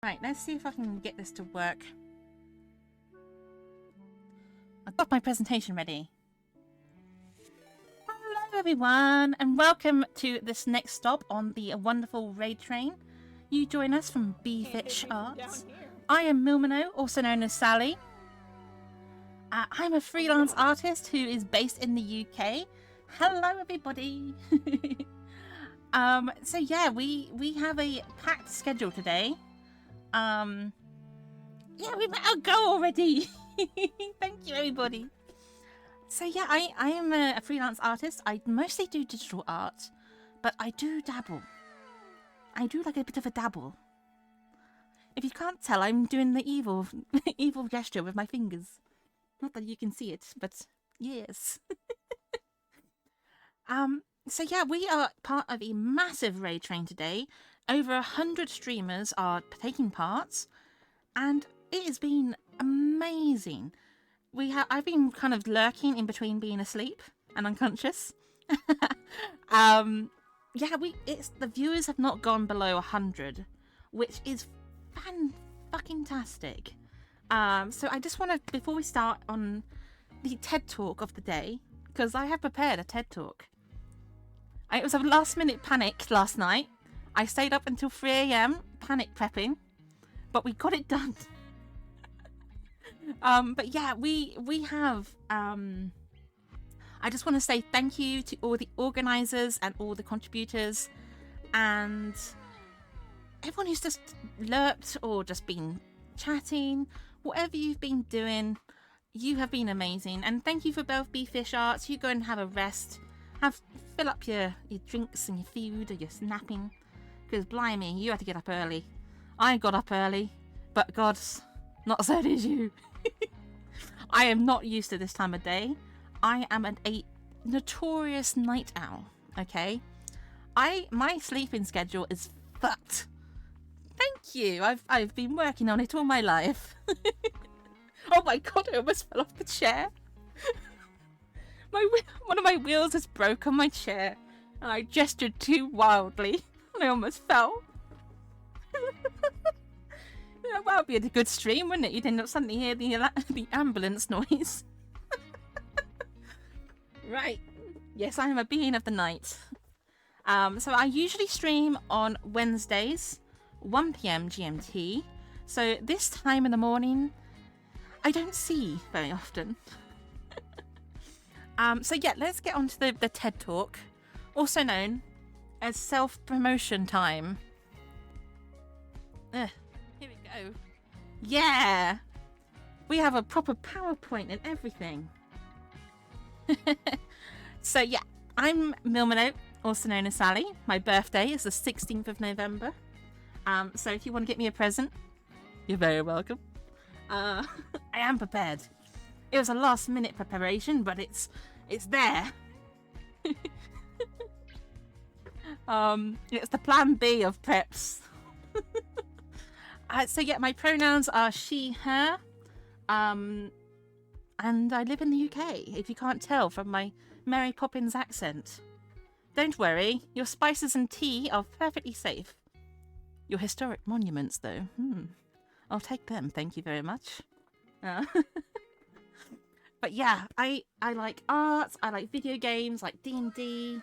Right, let's see if I can get this to work. I've got my presentation ready. Hello everyone, and welcome to this next stop on the wonderful raid train. You join us from B-Fitch Arts. I am Milmino, also known as Sally. I'm a freelance artist who is based in the UK. Hello everybody! So yeah, we have a packed schedule today. Yeah, we met our goal already. Thank you, everybody. So yeah, I am a freelance artist. I mostly do digital art, but I do dabble. I do like a bit of a dabble. If you can't tell, I'm doing the evil gesture with my fingers. Not that you can see it, but yes. So yeah, we are part of a massive raid train today. Over 100 streamers are taking part, and it has been amazing. I've been kind of lurking in between being asleep and unconscious. Yeah, the viewers have not gone below 100, which is fan-fucking-tastic. So I just want to, before we start on the TED Talk of the day, because I have prepared a TED Talk. It was a last-minute panic last night. I stayed up until 3 AM panic prepping, but we got it done. But yeah, we have. I just want to say thank you to all the organisers and all the contributors, and everyone who's just lurked or just been chatting. Whatever you've been doing, you have been amazing. And thank you for both B-Fitch Arts. You go and have a rest. Fill up your drinks and your food or your snapping. Because blimey, you had to get up early. I got up early, but God, not so did you. I am not used to this time of day. I am a notorious night owl, okay? My sleeping schedule is fucked. Thank you. I've been working on it all my life. Oh my God, I almost fell off the chair. One of my wheels has broke on my chair, and I gestured too wildly, and I almost fell. That would be a good stream, wouldn't it? You'd end up suddenly hear the ambulance noise. Right. Yes, I am a being of the night. So I usually stream on Wednesdays, 1 PM GMT. So this time in the morning, I don't see very often. So yeah, let's get on to the TED Talk, also known as self-promotion time. Here we go. Yeah! We have a proper PowerPoint and everything. So yeah, I'm Milmino, also known as Sally. My birthday is the 16th of November. So if you want to get me a present, you're very welcome. I am prepared. It was a last minute preparation, but it's there. It's the plan B of preps. So yeah, my pronouns are she, her, and I live in the UK, if you can't tell from my Mary Poppins accent. Don't worry, your spices and tea are perfectly safe. Your historic monuments, though, I'll take them, thank you very much. But yeah, I like art, I like video games, like D&D.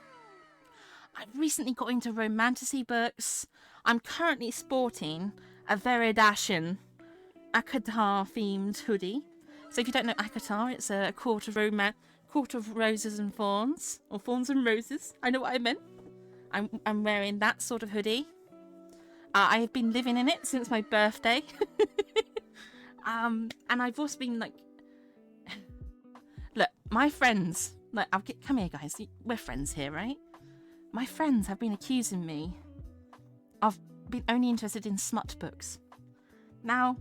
I've recently got into romantasy books. I'm currently sporting a Veridashian ACOTAR themed hoodie. So if you don't know ACOTAR, it's a court of roses and thorns, or thorns and roses. I know what I meant. I'm wearing that sort of hoodie. I have been living in it since my birthday. And I've also been like, look, my friends, like, come here, guys. We're friends here, right? My friends have been accusing me of being only interested in smut books. Now,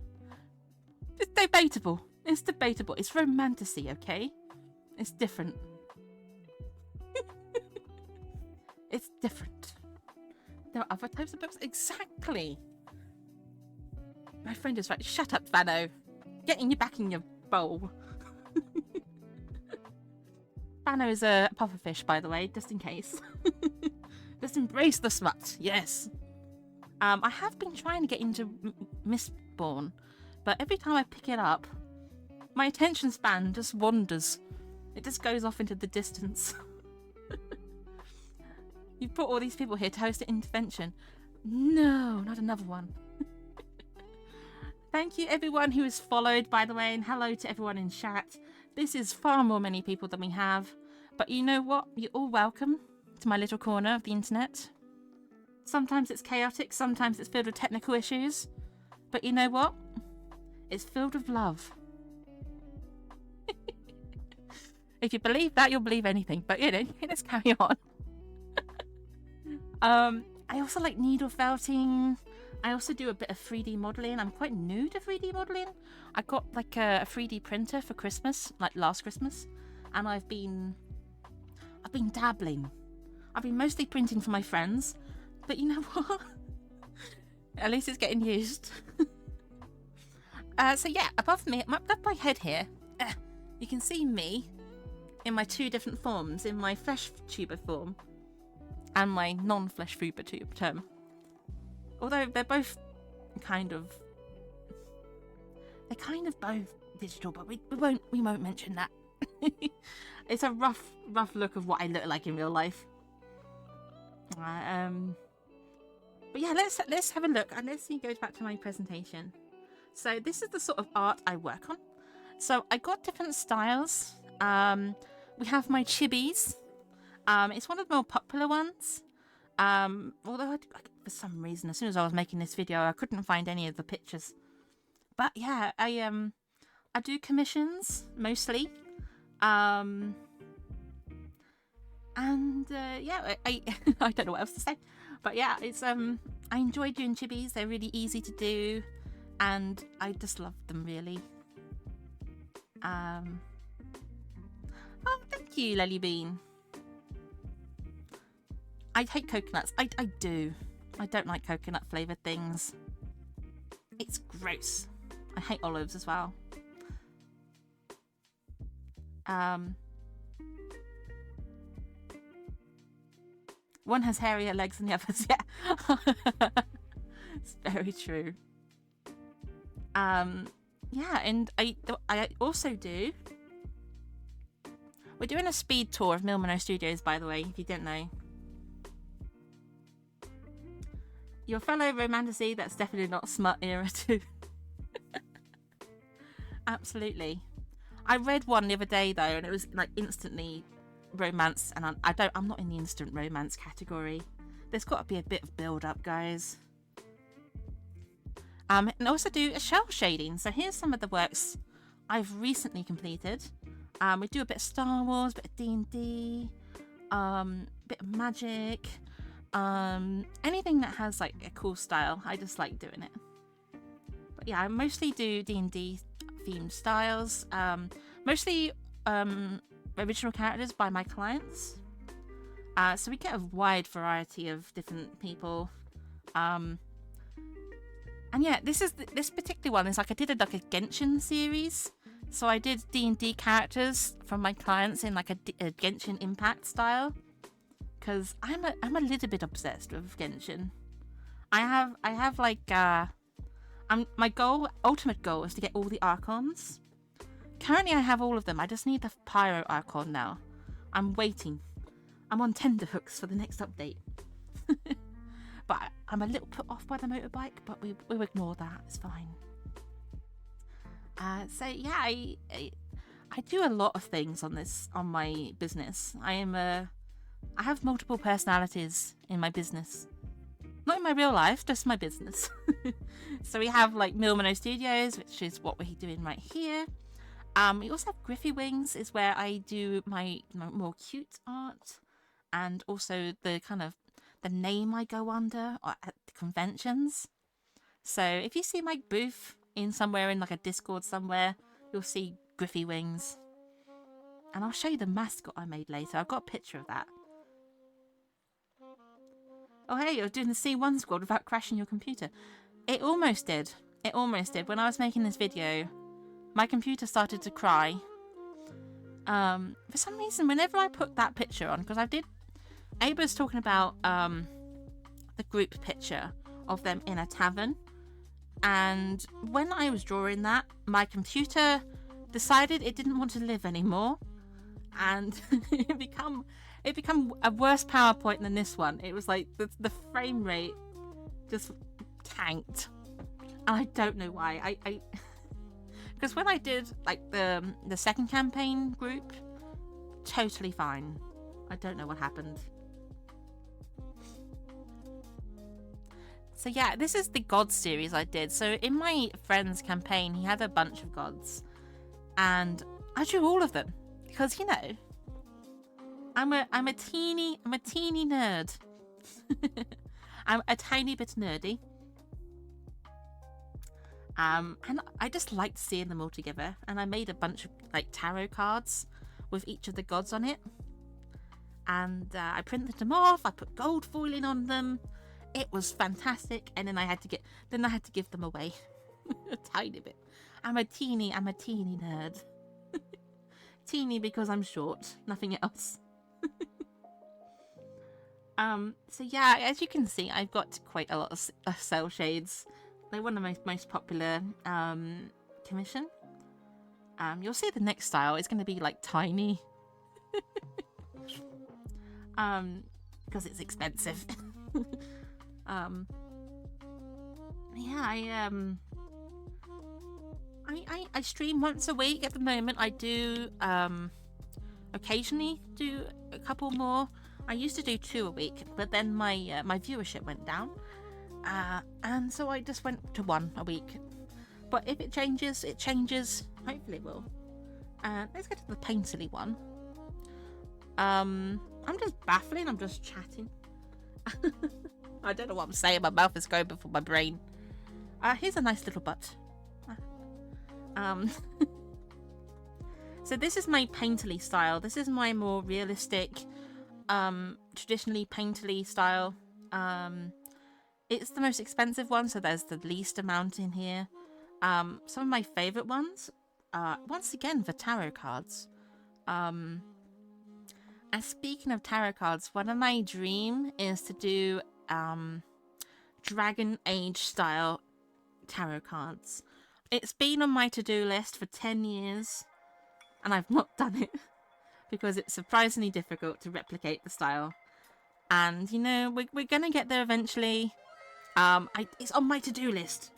it's debatable. It's debatable. It's romantasy, okay? It's different. It's different. There are other types of books. Exactly. My friend is right. Shut up, Vano. Get back in your bowl. Vano is a pufferfish, by the way, just in case. Just embrace the smut. Yes. I have been trying to get into Mistborn, but every time I pick it up, my attention span just wanders. It just goes off into the distance. You've brought all these people here to host an intervention. No, not another one. Thank you everyone who has followed, by the way, and hello to everyone in chat. This is far more many people than we have, but you know what? You're all welcome to my little corner of the internet. Sometimes it's chaotic, sometimes it's filled with technical issues, but you know what? It's filled with love. If you believe that, you'll believe anything, but you know, let's carry on. I also like needle felting. I also do a bit of 3D modelling. I'm quite new to 3D modelling. I got like a 3D printer for Christmas, like last Christmas, and I've been dabbling. I've been mostly printing for my friends, but you know what? At least it's getting used. So yeah, above me, above my head here, you can see me in my two different forms, in my flesh tuber form and my non-flesh tuber term. Although they're both kind of both digital, but we won't mention that. It's a rough look of what I look like in real life. But yeah, let's have a look, and let's see. Go back to my presentation. So this is the sort of art I work on. So I got different styles. We have my chibis. It's one of the more popular ones. Although for some reason, as soon as I was making this video, I couldn't find any of the pictures. But yeah, I do commissions mostly. And yeah, I I don't know what else to say. But yeah, it's I enjoy doing chibis. They're really easy to do, and I just love them really. Oh, thank you, Lily Bean. I hate coconuts. I do. I don't like coconut flavoured things. It's gross. I hate olives as well. One has hairier legs than the others, yeah. It's very true. Yeah, and I also do. We're doing a speed tour of Milmano Studios, by the way, if you didn't know. Your fellow romantasy, that's definitely not smut era too. Absolutely. I read one the other day though, and it was like instantly romance, and I'm not in the instant romance category. There's got to be a bit of build up, guys. And also do a shell shading. So here's some of the works I've recently completed. We do a bit of Star Wars, a bit of D&D, bit of magic, anything that has like a cool style. I just like doing it. But yeah, I mostly do D&D themed styles, mostly original characters by my clients. So we get a wide variety of different people. And yeah, this particular one is like I did a Genshin series. So I did D&D characters from my clients in like a Genshin Impact style, because I'm a little bit obsessed with Genshin. I have like my ultimate goal is to get all the Archons. Currently I have all of them. I just need the Pyro Archon now. I'm waiting. I'm on tenterhooks for the next update. But I'm a little put off by the motorbike, but we'll ignore that. It's fine. So yeah, I do a lot of things on my business. I have multiple personalities in my business. Not in my real life, just my business. So we have like Milmano Studios, which is what we're doing right here. We also have Griffy Wings, is where I do my more cute art, and also the kind of the name I go under at the conventions. So if you see my booth somewhere in like a Discord somewhere, you'll see Griffy Wings. And I'll show you the mascot I made later. I've got a picture of that. Oh hey, you're doing the C1 squad without crashing your computer. It almost did. It almost did. When I was making this video, my computer started to cry. For some reason, whenever I put that picture on, because Abe was talking about the group picture of them in a tavern. And when I was drawing that, my computer decided it didn't want to live anymore, and it become a worse PowerPoint than this one. It was like the frame rate just tanked, and I don't know why. I because when I did like the second campaign group, totally fine. I don't know what happened. So yeah, this is the gods series I did. So in my friend's campaign, he had a bunch of gods, and I drew all of them because, you know, I'm a teeny nerd. I'm a tiny bit nerdy. And I just liked seeing them all together, and I made a bunch of like tarot cards with each of the gods on it, and I printed them off. I put gold foiling on them. It was fantastic, and then I had to give them away a tiny bit. I'm a teeny nerd. Teeny because I'm short, nothing else. So yeah, as you can see, I've got quite a lot of cell shades. They're one of my most popular commission. You'll see the next style is going to be like tiny, because it's expensive. Yeah, I stream once a week at the moment. I do occasionally do a couple more. I used to do 2 a week, but then my viewership went down, and so I just went to 1 a week. But if it changes, it changes. Hopefully it will. Let's get to the painterly one. I'm just baffling. I'm just chatting. I don't know what I'm saying. My mouth is going before my brain. Here's a nice little butt. So this is my painterly style. This is my more realistic, traditionally painterly style. It's the most expensive one, so there's the least amount in here. Some of my favourite ones, once again, for tarot cards. And speaking of tarot cards, one of my dreams is to do Dragon Age style tarot cards. It's been on my to-do list for 10 years, and I've not done it because it's surprisingly difficult to replicate the style. And you know, we're gonna get there eventually. It's on my to-do list.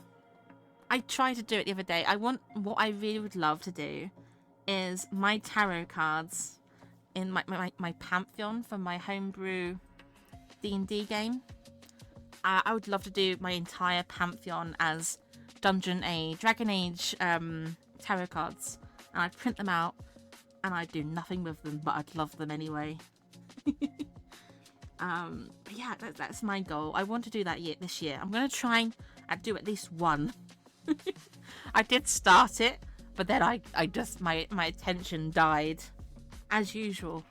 I tried to do it the other day. What I really would love to do is my tarot cards in my Pantheon for my homebrew D&D game. I would love to do my entire Pantheon as Dragon Age tarot cards, and I print them out, and I do nothing with them, but I'd love them anyway. But yeah, that's my goal. I want to do that this year. I'm gonna try and do at least one. I did start it, but then I just my attention died, as usual.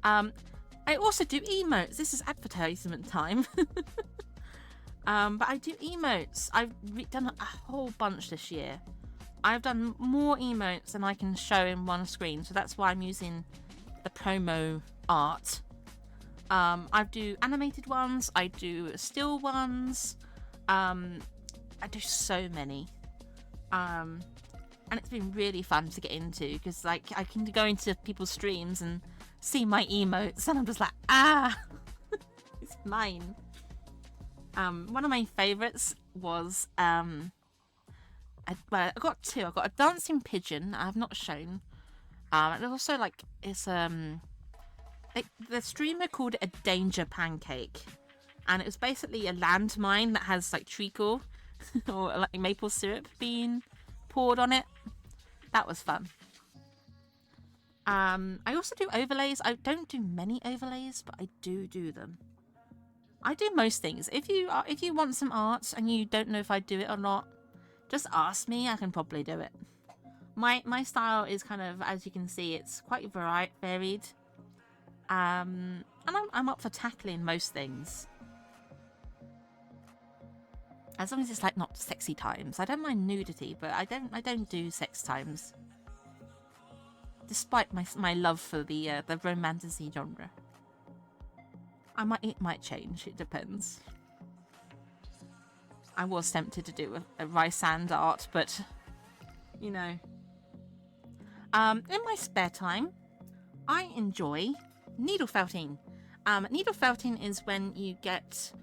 I also do emotes. This is advertisement time. But I do emotes. I've done a whole bunch this year. I've done more emotes than I can show in one screen, so that's why I'm using the promo art. I do animated ones. I do still ones. I do so many. And it's been really fun to get into because, like, I can go into people's streams and see my emotes, and I'm just like, it's mine. One of my favorites was I got 2. I got a dancing pigeon I have not shown. And also like the streamer called it a danger pancake, and it was basically a landmine that has like treacle or like maple syrup being poured on it. That was fun. I also do overlays. I don't do many overlays, but I do them. I do most things. If you want some art and you don't know if I do it or not, just ask me. I can probably do it. My style is kind of, as you can see, it's quite varied. And I'm up for tackling most things. As long as it's like not sexy times. I don't mind nudity, but I don't do sex times. Despite my love for the romantasy genre. It might change, it depends. I was tempted to do a rice sand art, but you know. In my spare time, I enjoy needle felting. Needle felting is when you get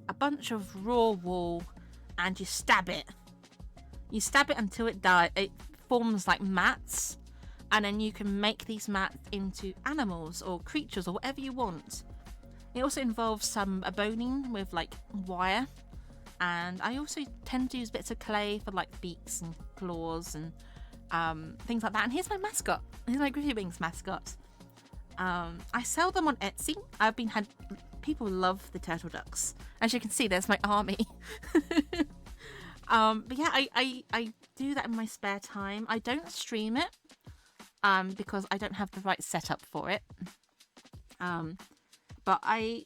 a bunch of raw wool and you stab it. You stab it until it forms like mats, and then you can make these mats into animals or creatures or whatever you want. It also involves some boning with like wire, and I also tend to use bits of clay for like beaks and claws and things like that. And here's my mascot. Here's my Griffy Wings mascot. I sell them on Etsy. People love the turtle ducks. As you can see, there's my army. But yeah, I do that in my spare time. I don't stream it because I don't have the right setup for it. But I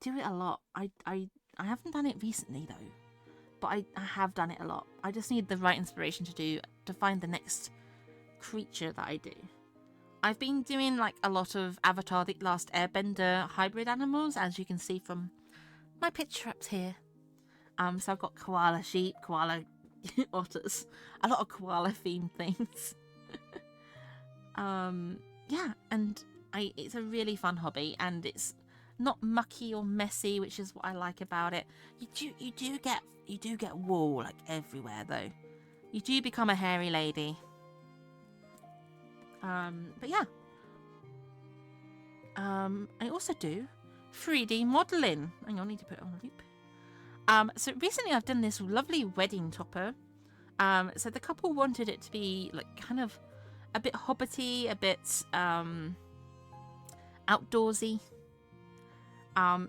do it a lot. I haven't done it recently though, but I have done it a lot. I just need the right inspiration to find the next creature that I do. I've been doing like a lot of Avatar: The Last Airbender hybrid animals, as you can see from my picture up here. So I've got koala sheep, koala otters, a lot of koala themed things. Yeah, and it's a really fun hobby, and it's not mucky or messy, which is what I like about it. You do get wool like everywhere though. You do become a hairy lady. But yeah. I also do 3D modelling. Hang on, I need to put it on a loop. So recently I've done this lovely wedding topper. So the couple wanted it to be like kind of a bit hobbity, a bit outdoorsy.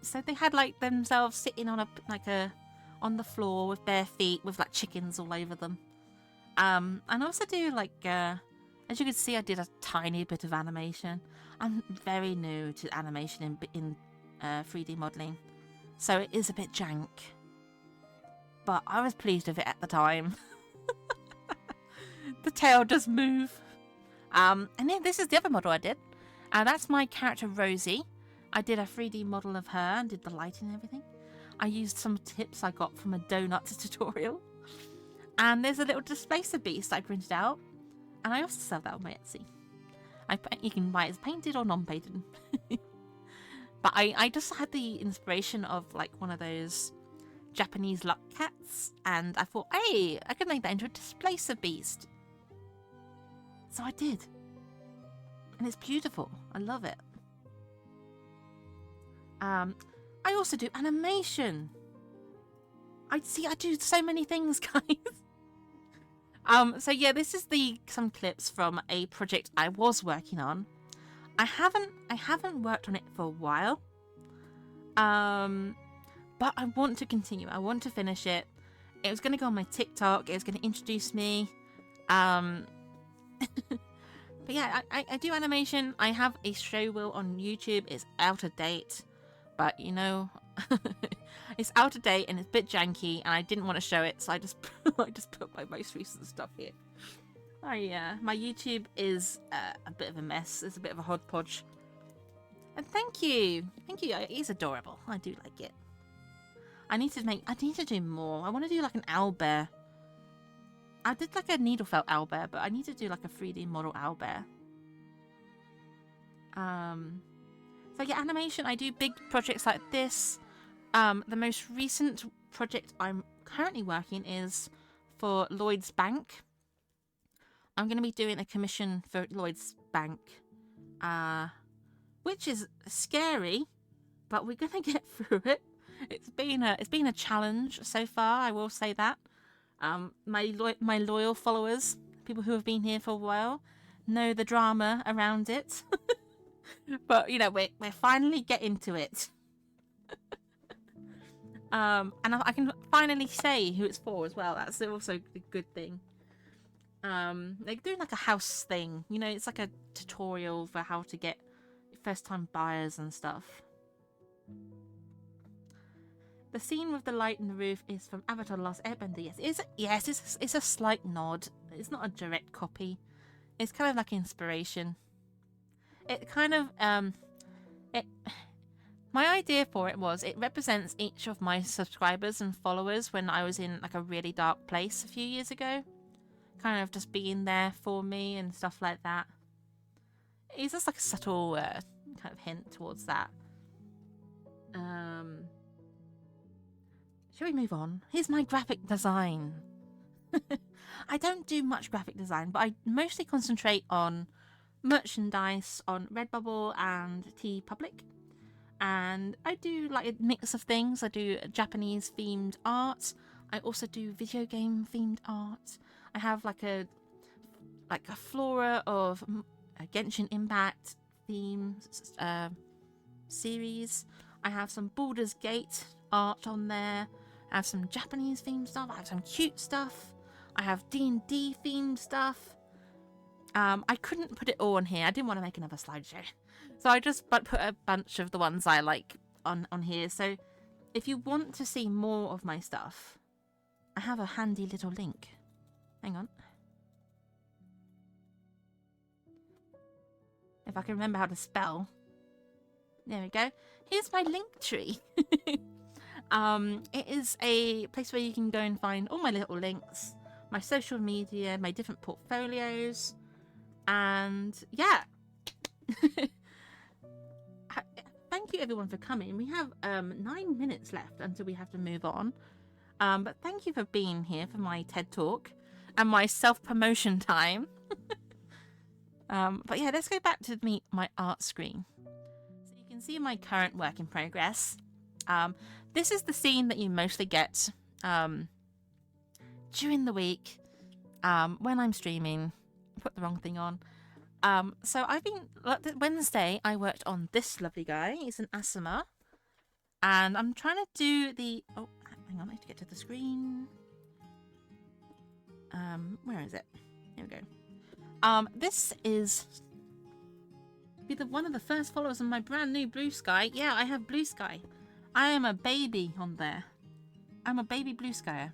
So they had like themselves sitting on on the floor with bare feet with like chickens all over them. And I also do like as you can see, I did a tiny bit of animation. I'm very new to animation in 3D modelling, so it is a bit jank. But I was pleased with it at the time. The tail does move. And then this is the other model I did. That's my character Rosie. I did a 3D model of her and did the lighting and everything. I used some tips I got from a donuts tutorial. And there's a little displacer beast I printed out. And I also sell that on my Etsy. You can buy it as painted or non-painted. But I just had the inspiration of like one of those Japanese luck cats, and I thought, hey, I could make that into a displacer beast. So I did. And it's beautiful. I love it. I also do animation. I do so many things, guys. So yeah, this is some clips from a project I was working on. I haven't worked on it for a while. But I want to continue. I want to finish it. It was going to go on my TikTok. It was going to introduce me. But yeah, I do animation. I have a show reel on YouTube. It's out of date. But, you know, it's out of date and it's a bit janky. And I didn't want to show it. So I just put my most recent stuff here. Oh, yeah. My YouTube is a bit of a mess. It's a bit of a hodgepodge. And thank you. Thank you. It's adorable. I do like it. I need to do more. I want to do like an owlbear. I did like a needle felt owlbear, but I need to do like a 3D model owlbear. So yeah, animation. I do big projects like this. The most recent project I'm currently working is for Lloyd's Bank. I'm going to be doing a commission for Lloyd's Bank, which is scary, but we're going to get through it. It's been a challenge so far, I will say that. My loyal followers, people who have been here for a while, know the drama around it. But you know, we're finally getting to it. And I can finally say who it's for as well. That's also a good thing. They're doing like a house thing. You know, it's like a tutorial for how to get first-time buyers and stuff. The scene with the light in the roof is from Avatar: The Last Airbender. Yes, it's a slight nod. It's not a direct copy. It's kind of like inspiration. It kind of My idea for it was it represents each of my subscribers and followers when I was in like a really dark place a few years ago. Kind of just being there for me and stuff like that. It's just like a subtle kind of hint towards that. Shall we move on? Here's my graphic design. I don't do much graphic design, but I mostly concentrate on merchandise on Redbubble and TeePublic. And I do like a mix of things. I do Japanese themed art. I also do video game themed art. I have like a flora of Genshin Impact theme series. I have some Baldur's Gate art on there. I have some Japanese themed stuff. I have some cute stuff. I have D&D themed stuff. I couldn't put it all on here. I didn't want to make another slideshow. So I just put a bunch of the ones I like on here. So if you want to see more of my stuff, I have a handy little link. Hang on. If I can remember how to spell. There we go. Here's my link tree. It is a place where you can go and find all my little links, my social media, my different portfolios, and yeah. Thank you everyone for coming. We have 9 minutes left until we have to move on. But thank you for being here for my TED Talk and my self-promotion time. But yeah, let's go back to my art screen. So you can see my current work in progress. This is the scene that you mostly get during the week when I'm streaming. Put the wrong thing on. So I've been Wednesday. I worked on this lovely guy. He's an Asuma, and I'm trying to do the. Oh, hang on, I have to get to the screen. Where is it? Here we go. This is be one of the first followers of my brand new Blue Sky. Yeah, I have Blue Sky. I am a baby on there. I'm a baby Blue Skyer.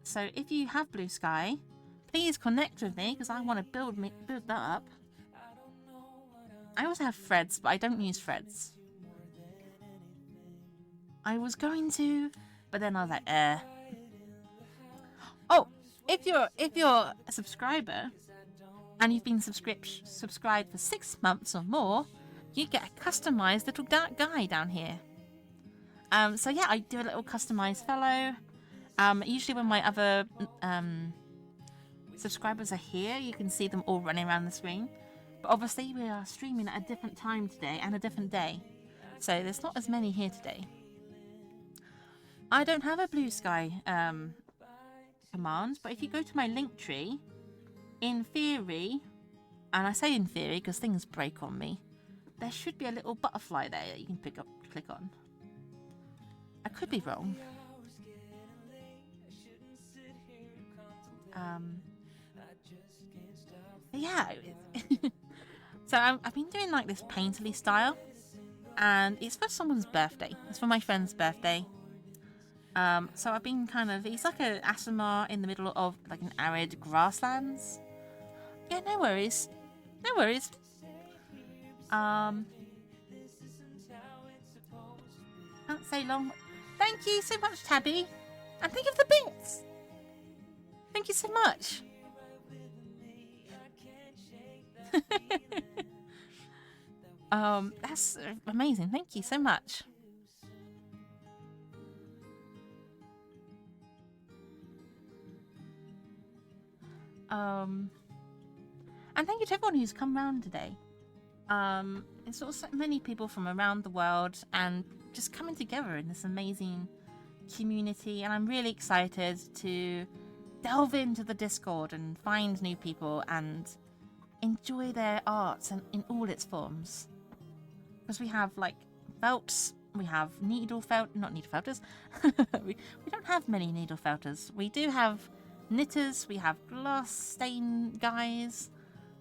So if you have Blue Sky, please connect with me because I want to build that up. I also have Threads, but I don't use Threads. I was going to, but then I was like, Oh, if you're a subscriber and you've been subscribed for 6 months or more, you get a customized little guy down here. So yeah, I do a little customized fellow. Usually when my other subscribers are here, you can see them all running around the screen. But obviously we are streaming at a different time today and a different day. So there's not as many here today. I don't have a Blue Sky command, but if you go to my link tree, in theory, and I say in theory because things break on me, there should be a little butterfly there that you can click on. I could be wrong. Yeah. So I've been doing like this painterly style, and it's for someone's birthday. It's for my friend's birthday. So I've been it's like a Asuma in the middle of like an arid grasslands. Yeah, no worries. No worries. Can't say long. Thank you so much, Tabby. And thank you for the bits. Thank you so much. That's amazing. Thank you so much. And thank you to everyone who's come round today. It's also many people from around the world and just coming together in this amazing community, and I'm really excited to delve into the Discord and find new people and enjoy their art and in all its forms. Because we have like felts, we have not needle felters. we don't have many needle felters. We do have knitters, we have glass stain guys,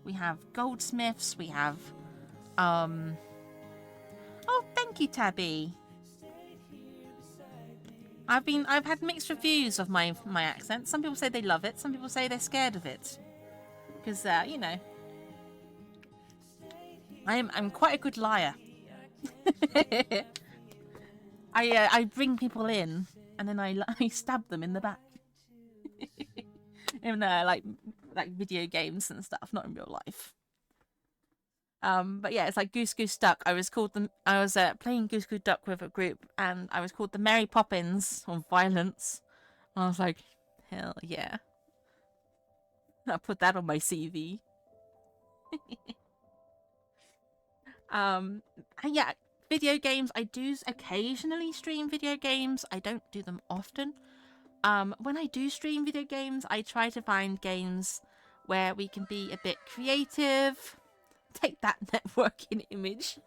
we have goldsmiths, we have oh, thank you, Tabby. I've had mixed reviews of my accent. Some people say they love it, some people say they're scared of it. Because you know, I'm quite a good liar. I bring people in and then I stab them in the back. In like video games and stuff, not in real life. But yeah, it's like Goose Goose Duck. I was playing Goose Goose Duck with a group, and I was called the Mary Poppins of violence. And I was like, hell yeah! I'll put that on my CV. And yeah, video games. I do occasionally stream video games. I don't do them often. When I do stream video games, I try to find games where we can be a bit creative. Take that, networking image.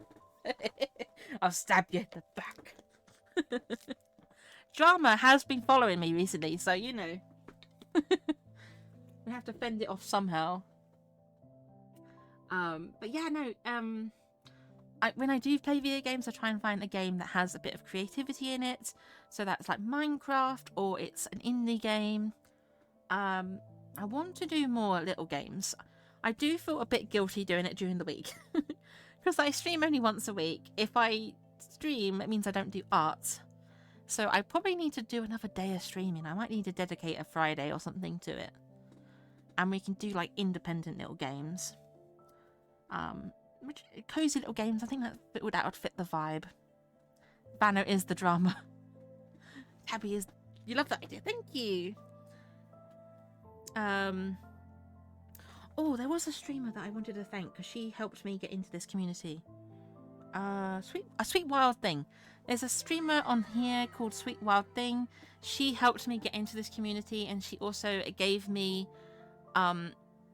I'll stab you in the back. Drama has been following me recently, so you know. We have to fend it off somehow. But yeah, no, when I do play video games, I try and find a game that has a bit of creativity in it. So that's like Minecraft, or it's an indie game. I want to do more little games. I do feel a bit guilty doing it during the week. Because I stream only once a week. If I stream, it means I don't do art. So I probably need to do another day of streaming. I might need to dedicate a Friday or something to it. And we can do like independent little games. Cozy little games. I think that would fit the vibe. Banner is the drama. Tabby is... You love that idea. Thank you. Oh, there was a streamer that I wanted to thank because she helped me get into this community. Sweet Wild Thing. There's a streamer on here called Sweet Wild Thing. She helped me get into this community, and she also gave me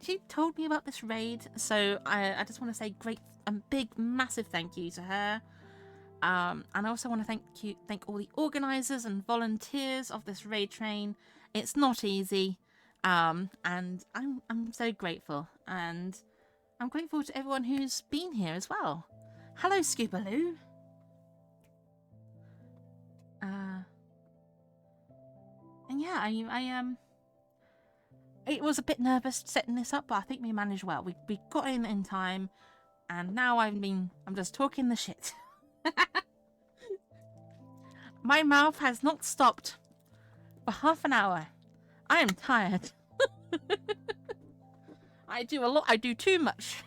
she told me about this raid, so I just want to say big massive thank you to her. And I also want to thank all the organisers and volunteers of this raid train. It's not easy. And I'm so grateful, and I'm grateful to everyone who's been here as well. Hello, Scoobaloo. And yeah, I it was a bit nervous setting this up, but I think we managed well. We got in time, and now I'm just talking the shit. My mouth has not stopped for half an hour. I am tired. I do a lot. I do too much.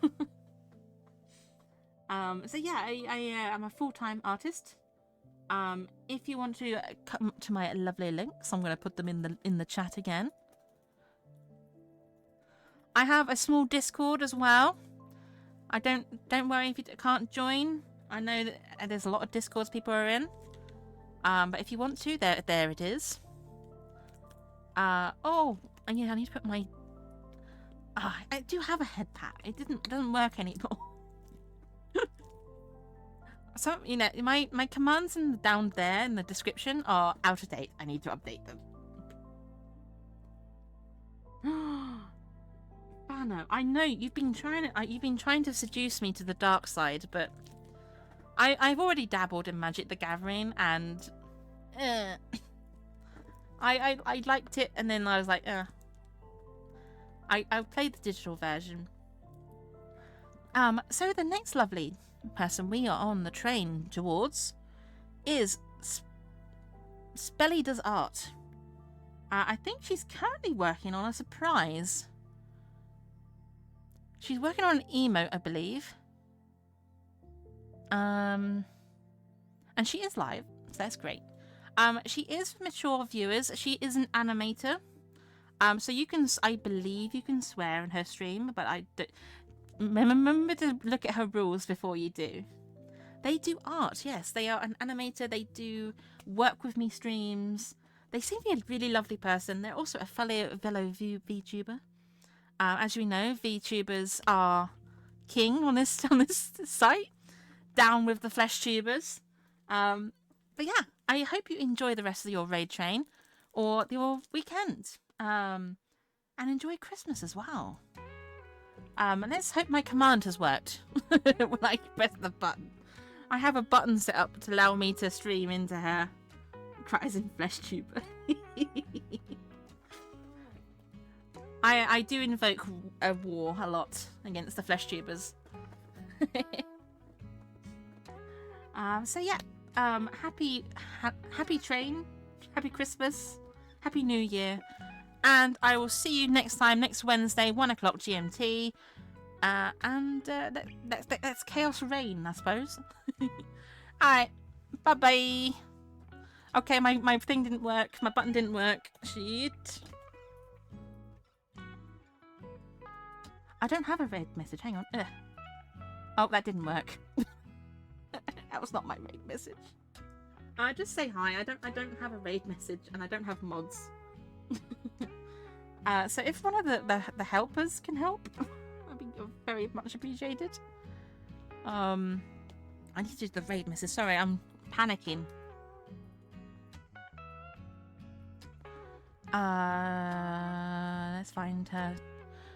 So yeah, I am a full-time artist. If you want to come to my lovely links, I'm going to put them in the chat again. I have a small Discord as well. Don't worry if you can't join. I know that there's a lot of Discords people are in. But if you want to, there it is. Oh, and yeah, I need to put my... I do have a head pat. It doesn't work anymore. So, you know, my commands down there in the description are out of date. I need to update them. Banner, I know you've been trying to seduce me to the dark side, but I've already dabbled in Magic the Gathering, and I liked it, and then I was like, I played the digital version. So the next lovely person we are on the train towards is Spelly Does Art. I think she's currently working on a surprise. She's working on an emote, I believe. And she is live, so that's great. She is for mature viewers. She is an animator. So I believe you can swear in her stream, but remember to look at her rules before you do. They do art, yes. They are an animator. They do work with me streams. They seem to be a really lovely person. They're also a fellow VTuber. As you know, VTubers are king on this site. Down with the flesh tubers. But yeah, I hope you enjoy the rest of your raid train or your weekend. And enjoy Christmas as well. And let's hope my command has worked when I press the button. I have a button set up to allow me to stream into her cries in flesh tuber. I do invoke a war a lot against the flesh tubers. So yeah, happy train, happy Christmas, happy New Year, and I will see you next time, next Wednesday, 1 o'clock GMT. And let's chaos reign, I suppose. Alright, bye bye. Okay, my thing didn't work, my button didn't work. Shit. I don't have a raid message, hang on. Ugh. Oh, that didn't work. That was not my raid message. Just say hi. I don't have a raid message and I don't have mods. So if one of the helpers can help, that'd be very much appreciated. I need to do the raid message. Sorry, I'm panicking. Let's find her.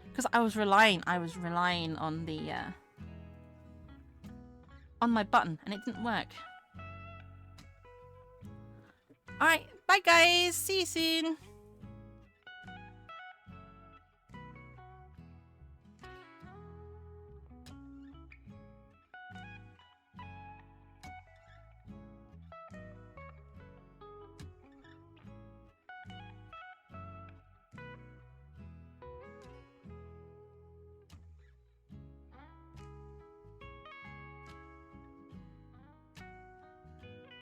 Because I was relying on the on my button and it didn't work. Alright, bye guys, see you soon.